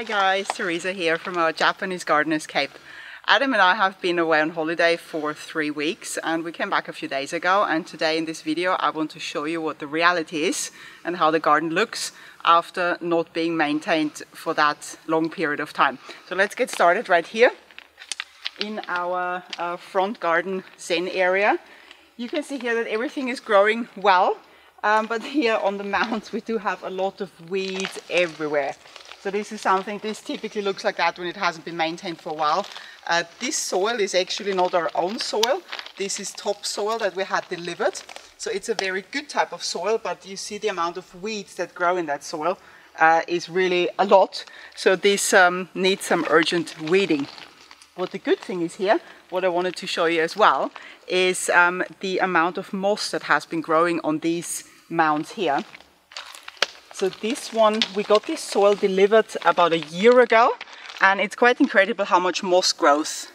Hi guys, Teresa here from our Japanese Garden Escape. Adam and I have been away on holiday for 3 weeks and we came back a few days ago, and today in this video I want to show you what the reality is and how the garden looks after not being maintained for that long period of time. So let's get started right here in our front garden zen area. You can see here that everything is growing well, but here on the mounds we do have a lot of weeds everywhere. So this is something, this typically looks like that when it hasn't been maintained for a while. This soil is actually not our own soil. This is topsoil that we had delivered. So it's a very good type of soil, but you see the amount of weeds that grow in that soil is really a lot. So this needs some urgent weeding. What the good thing is here, what I wanted to show you as well, is the amount of moss that has been growing on these mounds here. So this one, we got this soil delivered about a year ago, and it's quite incredible how much moss growth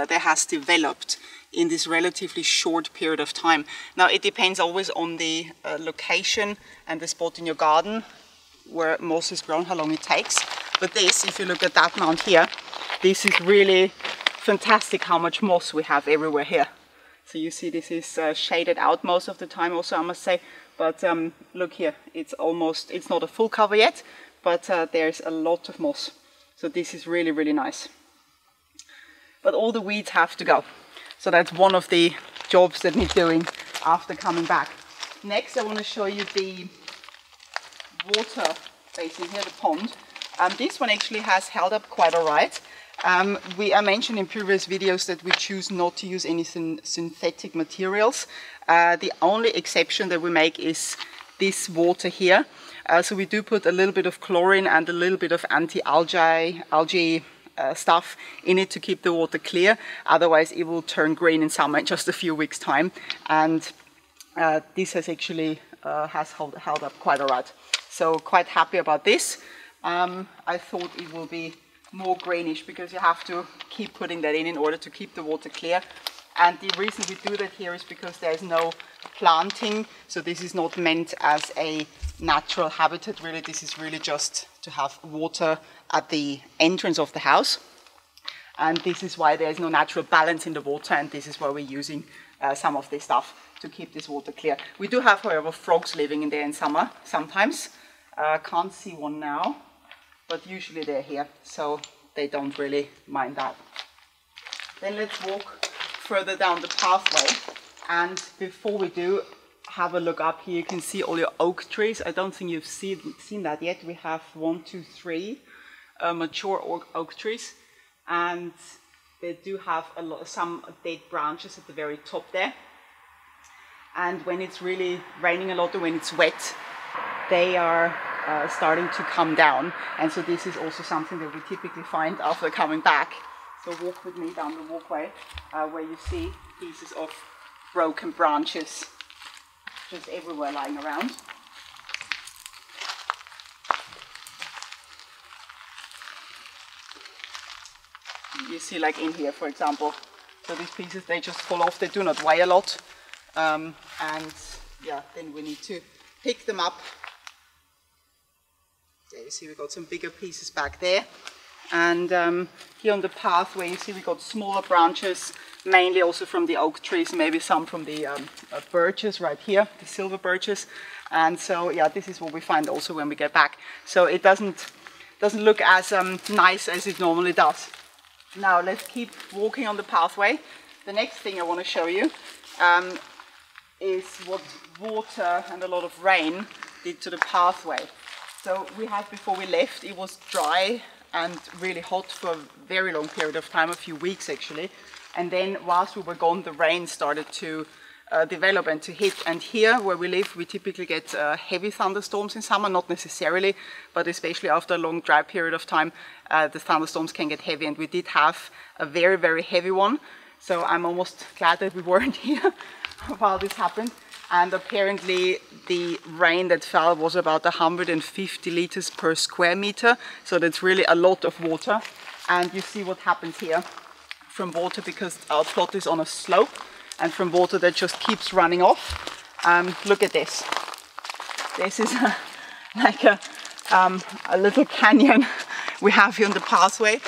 there has developed in this relatively short period of time. Now it depends always on the location and the spot in your garden where moss is grown, how long it takes. But this, if you look at that mound here, this is really fantastic how much moss we have everywhere here. So you see this is shaded out most of the time also, I must say. But look here, it's not a full cover yet, but there's a lot of moss. So this is really, really nice. But all the weeds have to go. So that's one of the jobs that need doing after coming back. Next, I want to show you the water basin here, the pond. This one actually has held up quite all right. I mentioned in previous videos that we choose not to use any synthetic materials. The only exception that we make is this water here. So we do put a little bit of chlorine and a little bit of algae stuff in it to keep the water clear. Otherwise it will turn green in summer in just a few weeks time. And this has actually held up quite all right. So quite happy about this. I thought it will be more greenish because you have to keep putting that in order to keep the water clear. And the reason we do that here is because there's no planting, so this is not meant as a natural habitat really. This is really just to have water at the entrance of the house, and this is why there's no natural balance in the water, and this is why we're using some of this stuff to keep this water clear. We do have, however, frogs living in there in summer sometimes. Can't see one now, but usually they're here, so they don't really mind that. Then let's walk further down the pathway, and before we do, have a look up here. You can see all your oak trees. I don't think you've seen that yet. We have 1, 2, 3 mature oak trees, and they do have some dead branches at the very top there. And when it's really raining a lot or when it's wet, they are starting to come down, and so this is also something that we typically find after coming back. So walk with me down the walkway where you see pieces of broken branches just everywhere lying around. You see, like in here, for example. So these pieces, they just fall off. They do not weigh a lot, and yeah, then we need to pick them up. There you see we got some bigger pieces back there, and here on the pathway you see we got smaller branches, mainly also from the oak trees, maybe some from the birches right here, the silver birches. And so yeah, this is what we find also when we get back. So it doesn't look as nice as it normally does. Now let's keep walking on the pathway. The next thing I want to show you is what water and a lot of rain did to the pathway. So we had, before we left, it was dry and really hot for a very long period of time, a few weeks actually. And then whilst we were gone, the rain started to develop and to hit. And here where we live, we typically get heavy thunderstorms in summer, not necessarily, but especially after a long dry period of time, the thunderstorms can get heavy. And we did have a very, very heavy one. So I'm almost glad that we weren't here while this happened. And apparently the rain that fell was about 150 liters per square meter. So that's really a lot of water. And you see what happens here from water, because our plot is on a slope, and from water that just keeps running off. Look at this. This is like a little canyon we have here on the pathway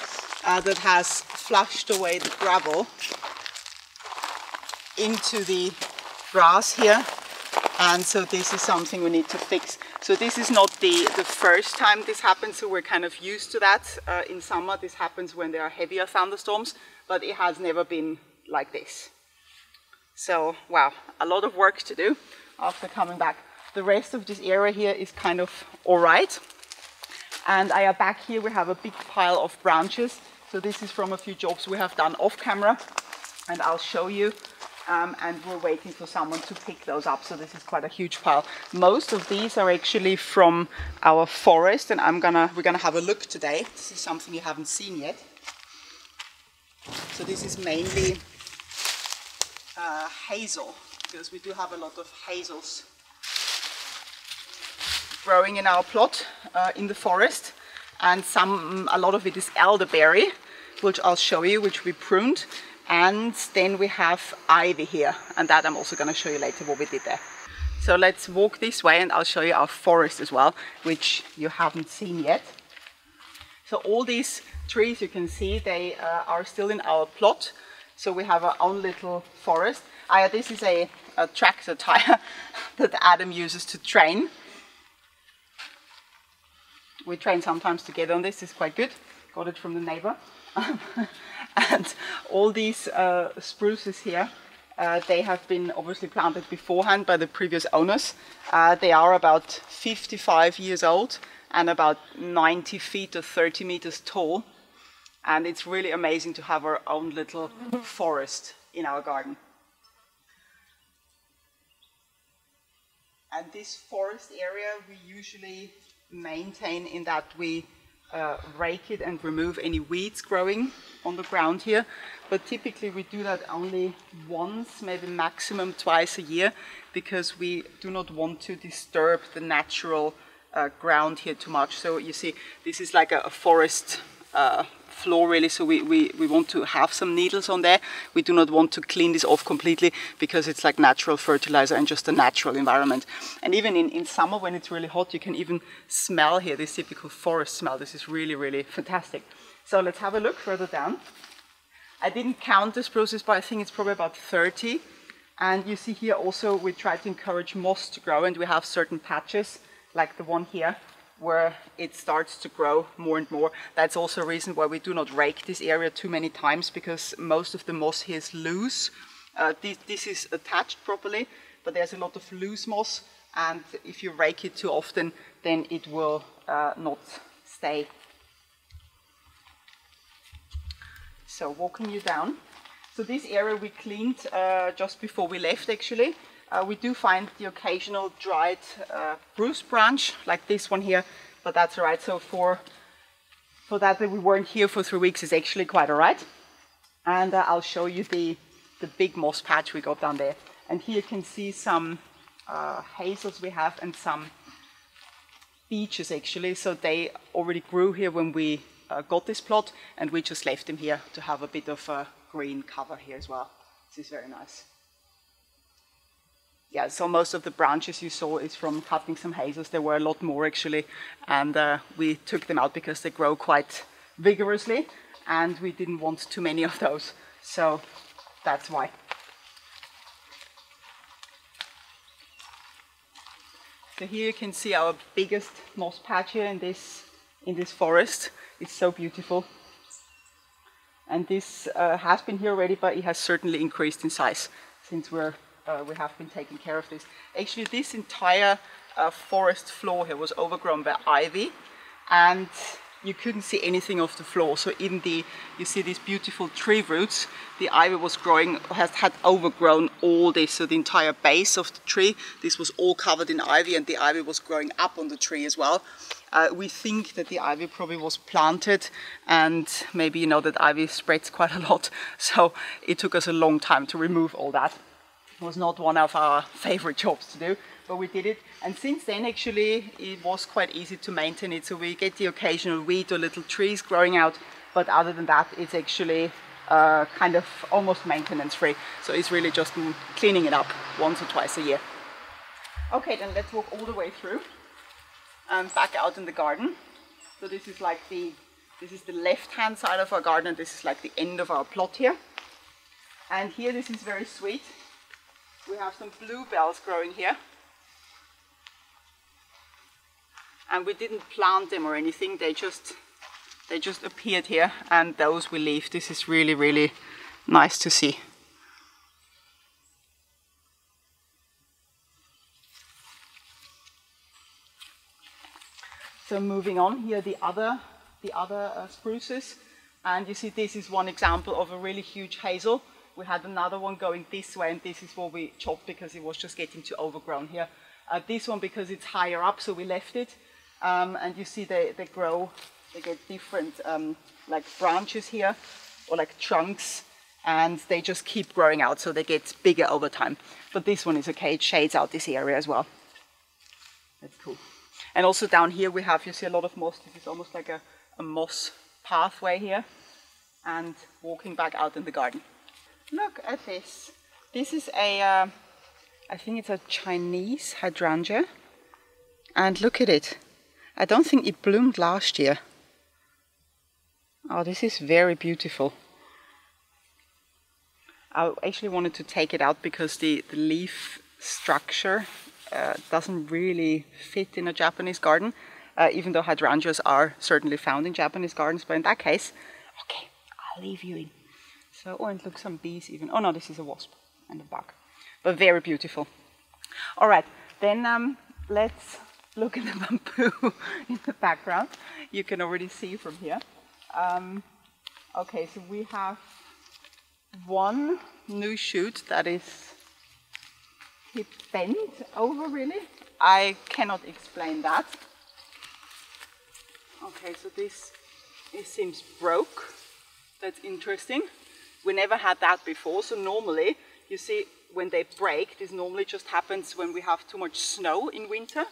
that has flushed away the gravel into the grass here. And so this is something we need to fix. So this is not the first time this happens, so we're kind of used to that. In summer this happens when there are heavier thunderstorms, but it has never been like this. So wow, a lot of work to do after coming back. The rest of this area here is kind of alright. And back here we have a big pile of branches. So this is from a few jobs we have done off camera, and I'll show you. And we're waiting for someone to pick those up. So this is quite a huge pile. Most of these are actually from our forest, and we're gonna have a look today. This is something you haven't seen yet. So this is mainly hazel, because we do have a lot of hazels growing in our plot in the forest, and a lot of it is elderberry, which I'll show you, which we pruned. And then we have ivy here, and that I'm also going to show you later what we did there. So let's walk this way and I'll show you our forest as well, which you haven't seen yet. So all these trees you can see, they are still in our plot. So we have our own little forest. This is a tractor tire that Adam uses to train. We train sometimes together on this, it's quite good. Got it from the neighbor. And all these spruces here, they have been obviously planted beforehand by the previous owners. They are about 55 years old and about 90 feet or 30 meters tall. And it's really amazing to have our own little forest in our garden. And this forest area we usually maintain in that we rake it and remove any weeds growing on the ground here, but typically we do that only once, maybe maximum twice a year, because we do not want to disturb the natural ground here too much. So you see, this is like a forest floor really, so we want to have some needles on there. We do not want to clean this off completely, because it's like natural fertilizer and just a natural environment. And even in summer when it's really hot, you can even smell here this typical forest smell. This is really, really fantastic. So let's have a look further down. I didn't count the spruces, but I think it's probably about 30. And you see here also we try to encourage moss to grow, and we have certain patches like the one here where it starts to grow more and more. That's also a reason why we do not rake this area too many times, because most of the moss here is loose. This is attached properly, but there's a lot of loose moss, and if you rake it too often, then it will not stay. So walking you down. So this area we cleaned just before we left actually. We do find the occasional dried spruce branch, like this one here, but that's all right. So for that we weren't here for 3 weeks is actually quite all right. And I'll show you the big moss patch we got down there. And here you can see some hazels we have and some beeches actually. So they already grew here when we got this plot, and we just left them here to have a bit of a green cover here as well. This is very nice. Yeah, so most of the branches you saw is from cutting some hazels. There were a lot more actually, and we took them out because they grow quite vigorously, and we didn't want too many of those, so that's why. So here you can see our biggest moss patch here in this forest. It's so beautiful, and this has been here already, but it has certainly increased in size since we have been taking care of this. Actually, this entire forest floor here was overgrown by ivy, and you couldn't see anything off the floor. So even you see these beautiful tree roots, the ivy was growing, had overgrown all this. So the entire base of the tree, this was all covered in ivy, and the ivy was growing up on the tree as well. We think that the ivy probably was planted, and maybe you know that ivy spreads quite a lot. So it took us a long time to remove all that. It was not one of our favorite jobs to do, but we did it. And since then, actually, it was quite easy to maintain it. So we get the occasional weed or little trees growing out, but other than that, it's actually kind of almost maintenance free. So it's really just cleaning it up once or twice a year. Okay, then let's walk all the way through and back out in the garden. So this is like the This is the left-hand side of our garden. This is like the end of our plot here. And here, this is very sweet. We have some bluebells growing here. And we didn't plant them or anything. They just appeared here, and those we leave. This is really, really nice to see. So moving on here, the other spruces, and you see this is one example of a really huge hazel. We had another one going this way, and this is what we chopped because it was just getting too overgrown here. This one because it's higher up, so we left it. And you see they grow, they get different like branches here, or like trunks, and they just keep growing out, so they get bigger over time. But this one is okay, it shades out this area as well. That's cool. And also down here we have, you see a lot of moss. This is almost like a moss pathway here, and walking back out in the garden. Look at this. This is a, I think it's a Chinese hydrangea. And look at it. I don't think it bloomed last year. Oh, this is very beautiful. I actually wanted to take it out because the leaf structure doesn't really fit in a Japanese garden, even though hydrangeas are certainly found in Japanese gardens. But in that case, okay, I'll leave you in. So, oh, and look, some bees even. Oh no, this is a wasp and a bug. But very beautiful. All right, then let's look at the bamboo in the background. You can already see from here. Okay, so we have one new shoot that is hip bent over, really. I cannot explain that. Okay, so this it seems broke. That's interesting. We never had that before. So normally, you see, when they break, this normally just happens when we have too much snow in winter.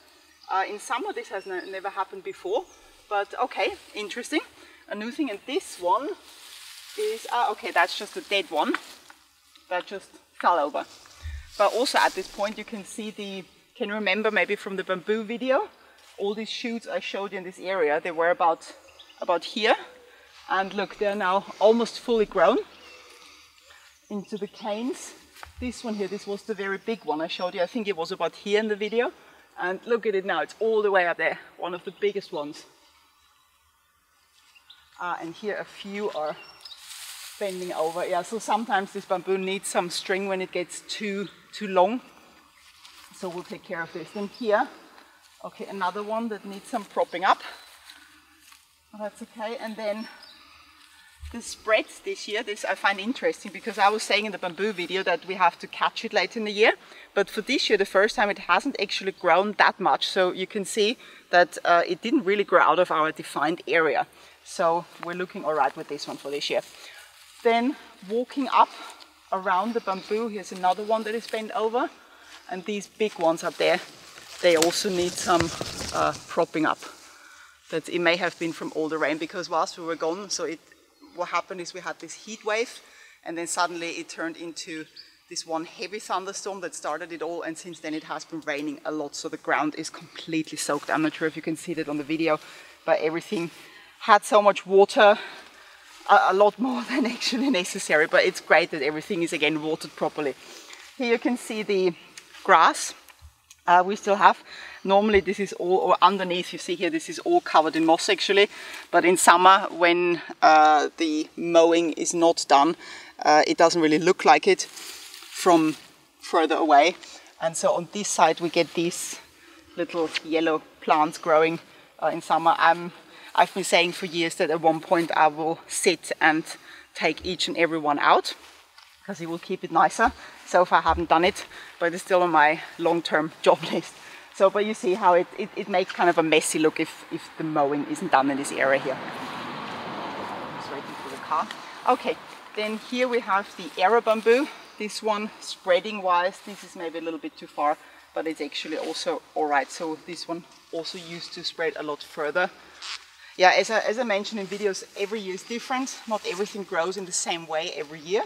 In summer, this has never happened before. But okay, interesting. A new thing. And this one is, okay, that's just a dead one that just fell over. But also at this point, you can see can you remember maybe from the bamboo video, all these shoots I showed you in this area, they were about here. And look, they're now almost fully grown into the canes. This one here, this was the very big one I showed you. I think it was about here in the video. And look at it now, it's all the way up there, one of the biggest ones. And here a few are bending over. Yeah, so sometimes this bamboo needs some string when it gets too long. So we'll take care of this. Then here, okay, another one that needs some propping up. Oh, that's okay. And then the spreads this year, this I find interesting because I was saying in the bamboo video that we have to catch it late in the year. But for this year, the first time, it hasn't actually grown that much. So you can see that it didn't really grow out of our defined area. So we're looking all right with this one for this year. Then walking up around the bamboo, here's another one that is bent over. And these big ones up there, they also need some propping up. It may have been from all the rain because whilst we were gone, so what happened is we had this heat wave, and then suddenly it turned into this one heavy thunderstorm that started it all, and since then it has been raining a lot, so the ground is completely soaked. I'm not sure if you can see that on the video, but everything had so much water, a lot more than actually necessary, but it's great that everything is again watered properly. Here you can see the grass we still have. Normally this is all, or underneath you see here, this is all covered in moss actually, but in summer when the mowing is not done, it doesn't really look like it from further away. And so on this side we get these little yellow plants growing in summer. I've been saying for years that at one point I will sit and take each and every one out because it will keep it nicer. So far I haven't done it, but it's still on my long-term job list. So, but you see how it makes kind of a messy look if the mowing isn't done in this area here. Just waiting for the car. Okay, then here we have the arrow bamboo. This one, spreading wise, this is maybe a little bit too far, but it's actually also all right. So this one also used to spread a lot further. Yeah, as I mentioned in videos, every year is different. Not everything grows in the same way every year.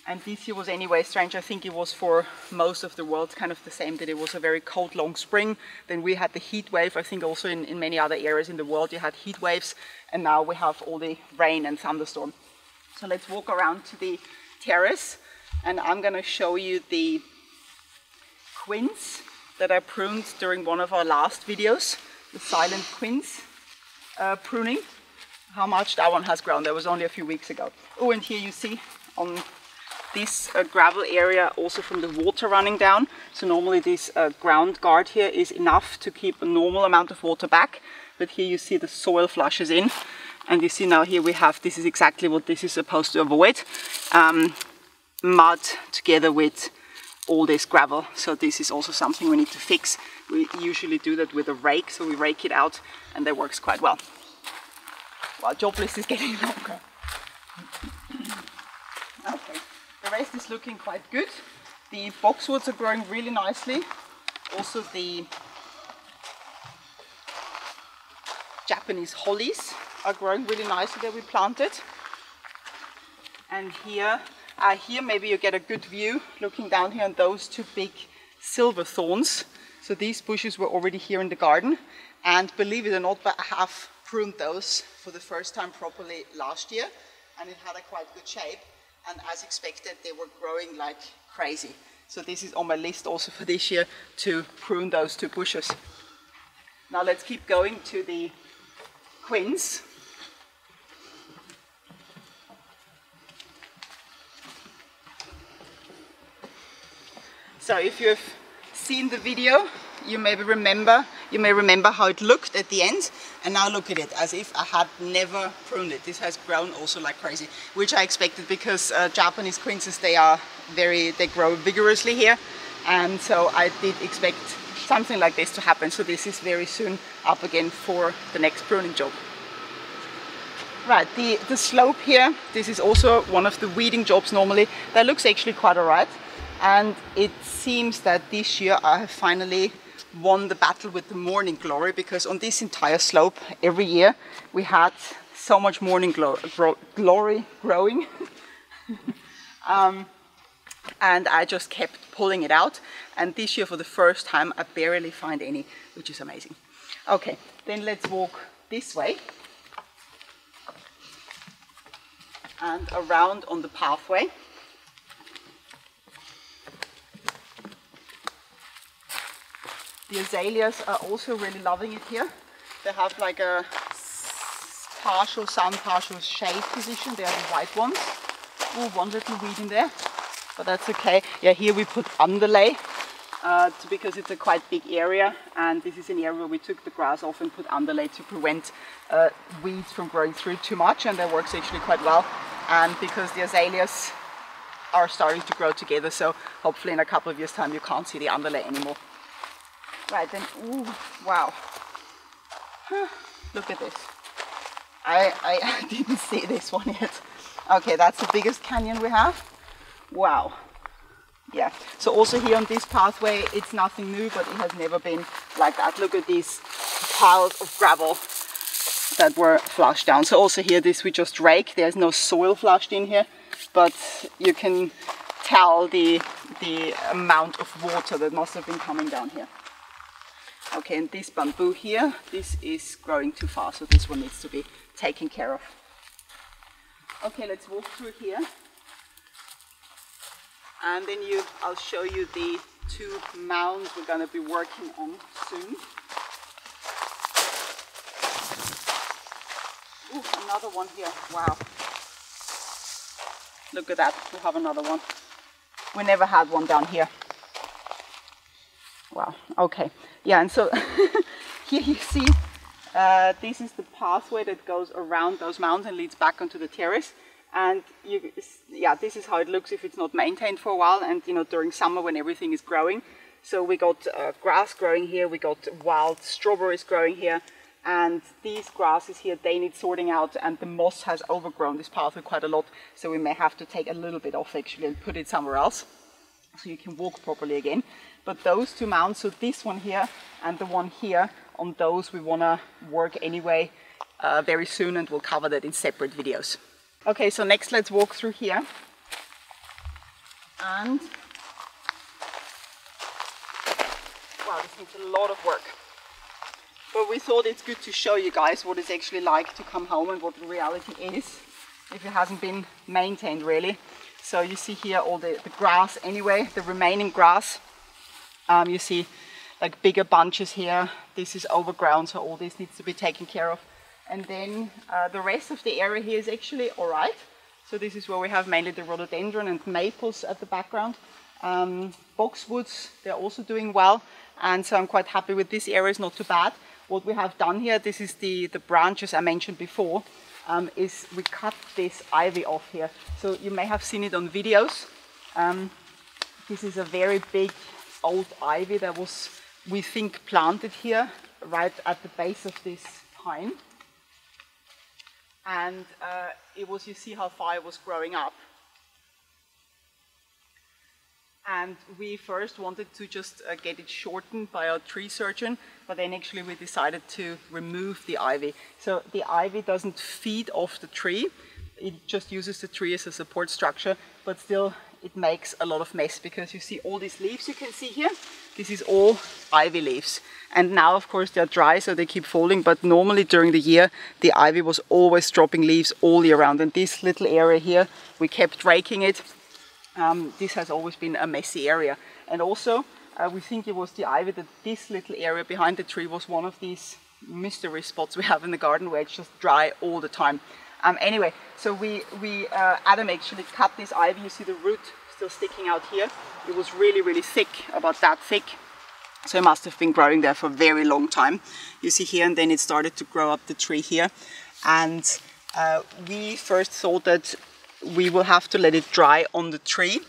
And this year was anyway strange. I think it was for most of the world kind of the same, that it was a very cold, long spring. Then we had the heat wave. I think also in many other areas in the world you had heat waves. And now we have all the rain and thunderstorm. So let's walk around to the terrace. And I'm going to show you the quince that I pruned during one of our last videos. The silent quince pruning. How much that one has grown. That was only a few weeks ago. Oh, and here you see on this gravel area also from the water running down. So normally this ground guard here is enough to keep a normal amount of water back. But here you see the soil flushes in. And you see now here we have, this is exactly what this is supposed to avoid. Mud together with all this gravel. So this is also something we need to fix. We usually do that with a rake. So we rake it out and that works quite well. Well, job list is getting longer. Okay. The rest is looking quite good. The boxwoods are growing really nicely. Also the Japanese hollies are growing really nicely that we planted. And here maybe you get a good view looking down here on those two big silver thorns. So these bushes were already here in the garden. And believe it or not, but I have pruned those for the first time properly last year. And it had a quite good shape. And as expected, they were growing like crazy. So this is on my list also for this year to prune those two bushes. Now let's keep going to the quince. So if you've seen the video, you may remember how it looked at the end, and now look at it, as if I had never pruned it. This has grown also like crazy, which I expected because Japanese quinces, they grow vigorously here, and so I did expect something like this to happen. So this is very soon up again for the next pruning job. Right, the slope here, this is also one of the weeding jobs normally. That looks actually quite alright, and it seems that this year I have finally won the battle with the morning glory, because on this entire slope every year we had so much morning glory growing and I just kept pulling it out, and this year for the first time I barely find any, which is amazing. Okay, then let's walk this way and around on the pathway. The azaleas are also really loving it here. They have like a partial sun, partial shade position. They are the white ones. Oh, one little weed in there, but that's okay. Yeah, here we put underlay because it's a quite big area, and this is an area where we took the grass off and put underlay to prevent weeds from growing through too much, and that works actually quite well. And because the azaleas are starting to grow together, so hopefully in a couple of years' time you can't see the underlay anymore. Right then, ooh, wow, look at this. I didn't see this one yet. Okay, that's the biggest canyon we have. Wow. Yeah, so also here on this pathway, it's nothing new, but it has never been like that. Look at these piles of gravel that were flushed down. So also here, this we just rake. There's no soil flushed in here, but you can tell the amount of water that must have been coming down here. Okay, and this bamboo here, this is growing too fast, so this one needs to be taken care of. Okay, let's walk through here. And then I'll show you the two mounds we're going to be working on soon. Ooh, another one here, wow. Look at that, we have another one. We never had one down here. Wow, okay. Yeah, and so here you see this is the pathway that goes around those mounds and leads back onto the terrace. And yeah, this is how it looks if it's not maintained for a while, and you know, during summer when everything is growing. So we got grass growing here, we got wild strawberries growing here, and these grasses here, they need sorting out, and the moss has overgrown this pathway quite a lot, so we may have to take a little bit off actually and put it somewhere else so you can walk properly again. But those two mounds, so this one here and the one here, on those we want to work anyway very soon, and we'll cover that in separate videos. Okay, so next let's walk through here. And wow, this needs a lot of work. But we thought it's good to show you guys what it's actually like to come home and what the reality is if it hasn't been maintained really. So you see here all the grass anyway, the remaining grass. You see like bigger bunches here. This is overgrown, so all this needs to be taken care of. And then the rest of the area here is actually all right. So this is where we have mainly the rhododendron and maples at the background. Boxwoods, they're also doing well. And so I'm quite happy with this area, it's not too bad. What we have done here, this is the branches I mentioned before, is we cut this ivy off here. So you may have seen it on videos. This is a very big old ivy that was, we think, planted here right at the base of this pine. And it was, you see how far it was growing up. And we first wanted to just get it shortened by our tree surgeon, but then actually we decided to remove the ivy. So the ivy doesn't feed off the tree, it just uses the tree as a support structure, but still it makes a lot of mess because you see all these leaves you can see here. This is all ivy leaves. And now of course they're dry, so they keep falling, but normally during the year the ivy was always dropping leaves all year round. And this little area here, we kept raking it. This has always been a messy area. And also we think it was the ivy that this little area behind the tree was one of these mystery spots we have in the garden where it's just dry all the time. Anyway, so Adam actually cut this ivy. You see the root still sticking out here. It was really thick, about that thick. So it must have been growing there for a very long time. You see here, and then it started to grow up the tree here. And we first thought that we will have to let it dry on the tree.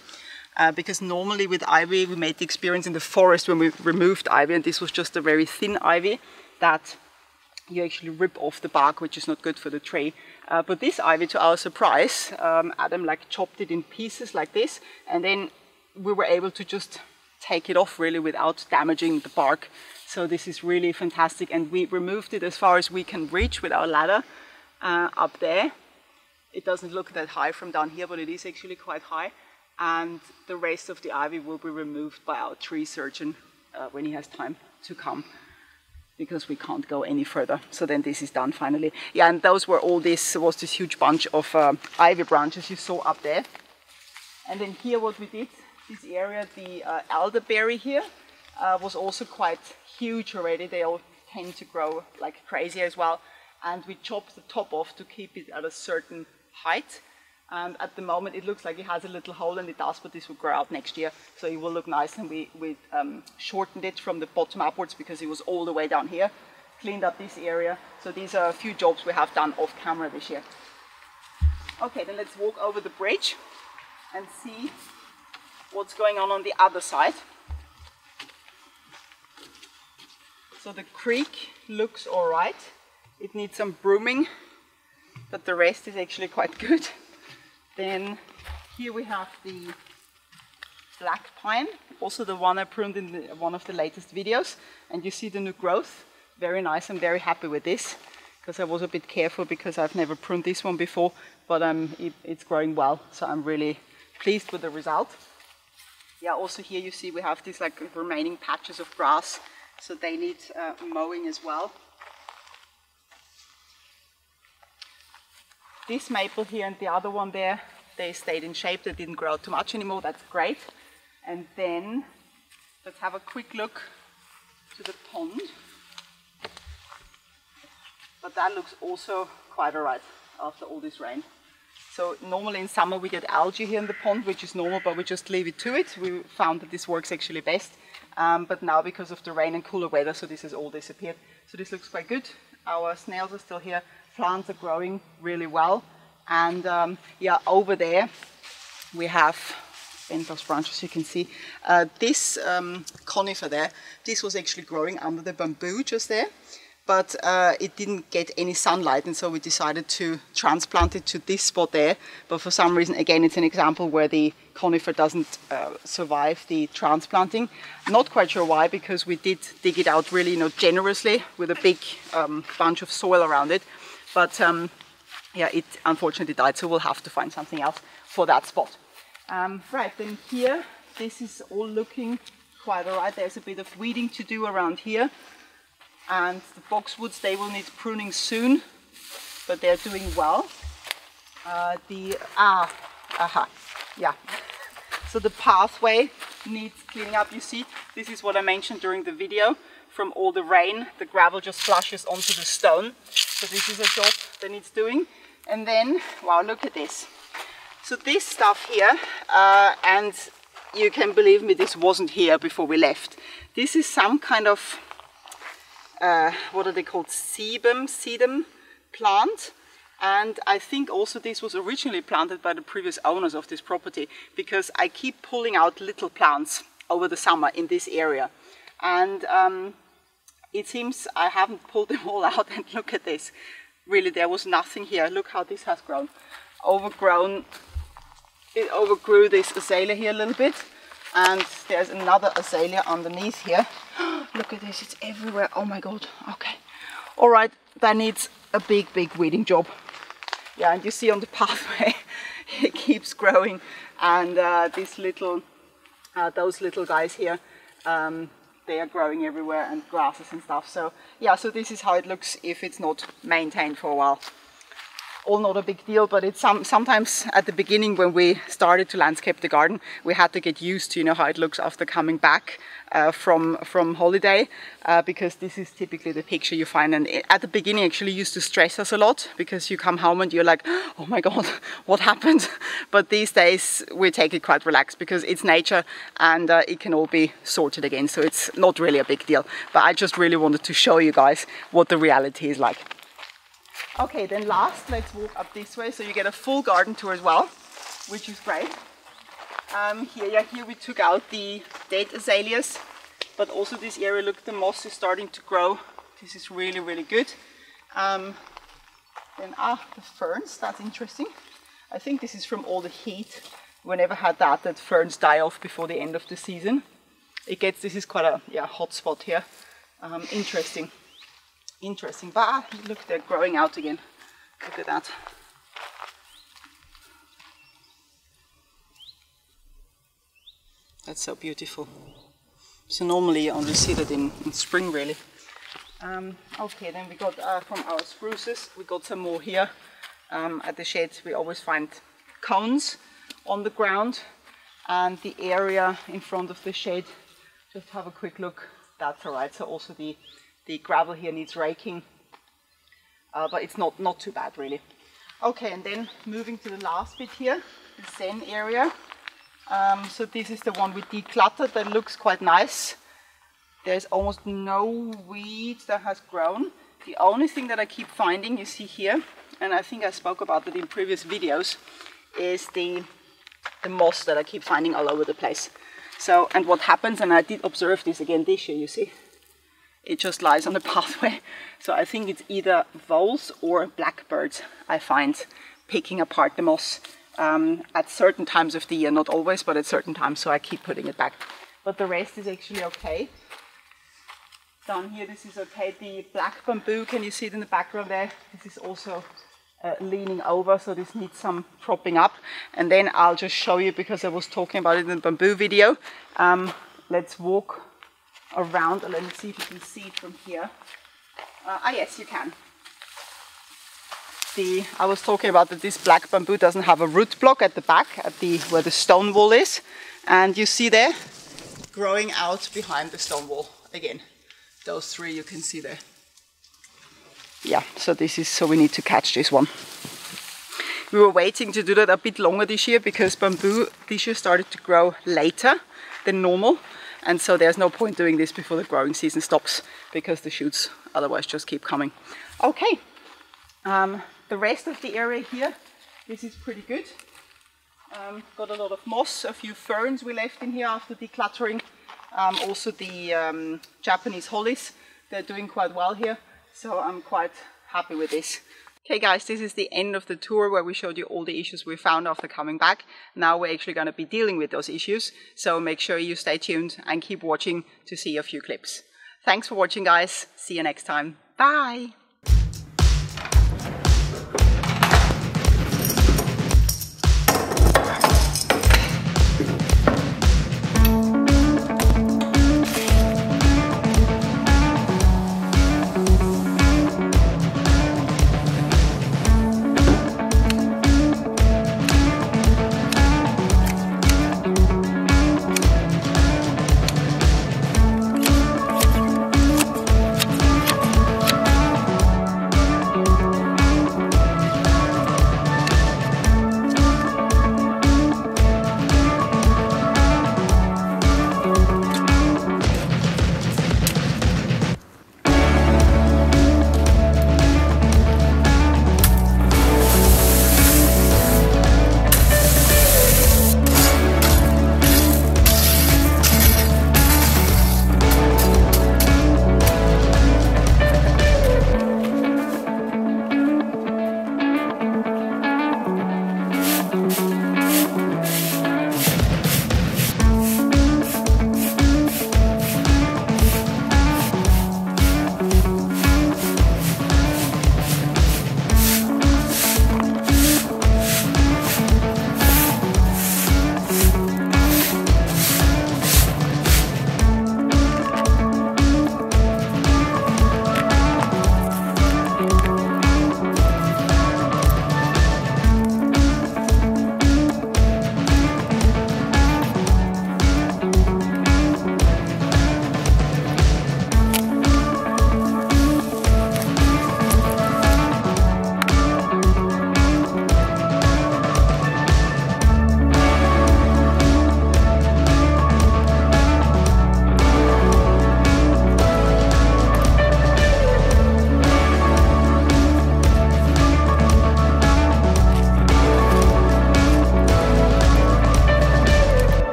Because normally with ivy, we made the experience in the forest when we removed ivy, and this was just a very thin ivy, that you actually rip off the bark, which is not good for the tree. But this ivy, to our surprise, Adam chopped it in pieces like this, and then we were able to just take it off really without damaging the bark. So this is really fantastic, and we removed it as far as we can reach with our ladder up there. It doesn't look that high from down here, but it is actually quite high. And the rest of the ivy will be removed by our tree surgeon when he has time to come, because we can't go any further. So then this is done finally. Yeah, and those were all this, was this huge bunch of ivy branches you saw up there. And then here what we did, this area, the elderberry here, was also quite huge already. They all tend to grow like crazy as well. And we chopped the top off to keep it at a certain height. And at the moment it looks like it has a little hole, and it does, but this will grow out next year, so it will look nice. And we shortened it from the bottom upwards because it was all the way down here. Cleaned up this area. So these are a few jobs we have done off camera this year. Okay, then let's walk over the bridge and see what's going on the other side. So the creek looks all right. It needs some brooming, but the rest is actually quite good. Then here we have the black pine, also the one I pruned in one of the latest videos, and you see the new growth. Very nice. I'm very happy with this because I was a bit careful because I've never pruned this one before, but it's growing well, so I'm really pleased with the result. Yeah, also here you see we have these like remaining patches of grass, so they need mowing as well. This maple here and the other one there, they stayed in shape, they didn't grow too much anymore, that's great. And then let's have a quick look to the pond. But that looks also quite alright after all this rain. So normally in summer we get algae here in the pond, which is normal, but we just leave it to it. We found that this works actually best. But now because of the rain and cooler weather, so this has all disappeared. So this looks quite good. Our snails are still here. Plants are growing really well. And yeah, over there we have, in those branches you can see, this conifer there. This was actually growing under the bamboo just there. But it didn't get any sunlight, and so we decided to transplant it to this spot there. But for some reason, again, it's an example where the conifer doesn't survive the transplanting. Not quite sure why, because we did dig it out really, generously with a big bunch of soil around it. But yeah, it unfortunately died, so we'll have to find something else for that spot. Right, then here, this is all looking quite alright. There's a bit of weeding to do around here. And the boxwoods, they will need pruning soon, but they're doing well. Yeah. So the pathway needs cleaning up. You see, this is what I mentioned during the video. From all the rain, the gravel just flushes onto the stone. So this is a job that needs doing. And then, wow, look at this. So this stuff here, and you can believe me, this wasn't here before we left. This is some kind of, what are they called? Sedum plant. And I think also this was originally planted by the previous owners of this property, because I keep pulling out little plants over the summer in this area. And it seems I haven't pulled them all out, and look at this. Really, there was nothing here. Look how this has grown. Overgrown. It overgrew this azalea here a little bit. And there's another azalea underneath here. Look at this, it's everywhere. Oh my God, okay. All right, that needs a big weeding job. Yeah, and you see on the pathway, it keeps growing. And those little guys here, they are growing everywhere, and grasses and stuff. So yeah, so this is how it looks if it's not maintained for a while. All not a big deal, but it's sometimes at the beginning when we started to landscape the garden, we had to get used to, you know, how it looks after coming back from holiday, because this is typically the picture you find. And at the beginning actually used to stress us a lot, because you come home and you're like, oh my God, what happened? But these days we take it quite relaxed, because it's nature, and it can all be sorted again. So it's not really a big deal, but I just really wanted to show you guys what the reality is like. Okay, then last, let's walk up this way, so you get a full garden tour as well, which is great. Here we took out the dead azaleas, but also this area, look, the moss is starting to grow. This is really good. Then the ferns, that's interesting. I think this is from all the heat. We never had that ferns die off before the end of the season. This is quite a hot spot here. Interesting, but look, they're growing out again. Look at that. That's so beautiful. So normally you only see that in spring, really. Okay, then we got from our spruces, we got some more here. At the sheds we always find cones on the ground, and the area in front of the shed, just have a quick look, that's alright. So also the gravel here needs raking, but it's not too bad really. Okay, and then moving to the last bit here, the Zen area. So this is the one we decluttered, that looks quite nice. There's almost no weeds that has grown. The only thing that I keep finding, you see here, and I think I spoke about it in previous videos, is the moss that I keep finding all over the place. So, and what happens, and I did observe this again this year, you see, it just lies on the pathway. So I think it's either voles or blackbirds I find picking apart the moss at certain times of the year, not always, but at certain times, so I keep putting it back. But the rest is actually okay. Down here, this is okay. The black bamboo, can you see it in the background there? This is also leaning over, so this needs some propping up. And then I'll just show you, because I was talking about it in the bamboo video. Let's walk around and let me see if you can see it from here. Yes, you can. I was talking about that this black bamboo doesn't have a root block at the back, where the stone wall is, and you see there, growing out behind the stone wall again. Those three you can see there. Yeah, so we need to catch this one. We were waiting to do that a bit longer this year, because bamboo this year started to grow later than normal. And so there's no point doing this before the growing season stops, because the shoots otherwise just keep coming. Okay, the rest of the area here, this is pretty good. Got a lot of moss, a few ferns we left in here after decluttering. Also the Japanese hollies, they're doing quite well here. So I'm quite happy with this. Okay guys, this is the end of the tour where we showed you all the issues we found after coming back. Now we're actually going to be dealing with those issues, so make sure you stay tuned and keep watching to see a few clips. Thanks for watching guys, see you next time, bye!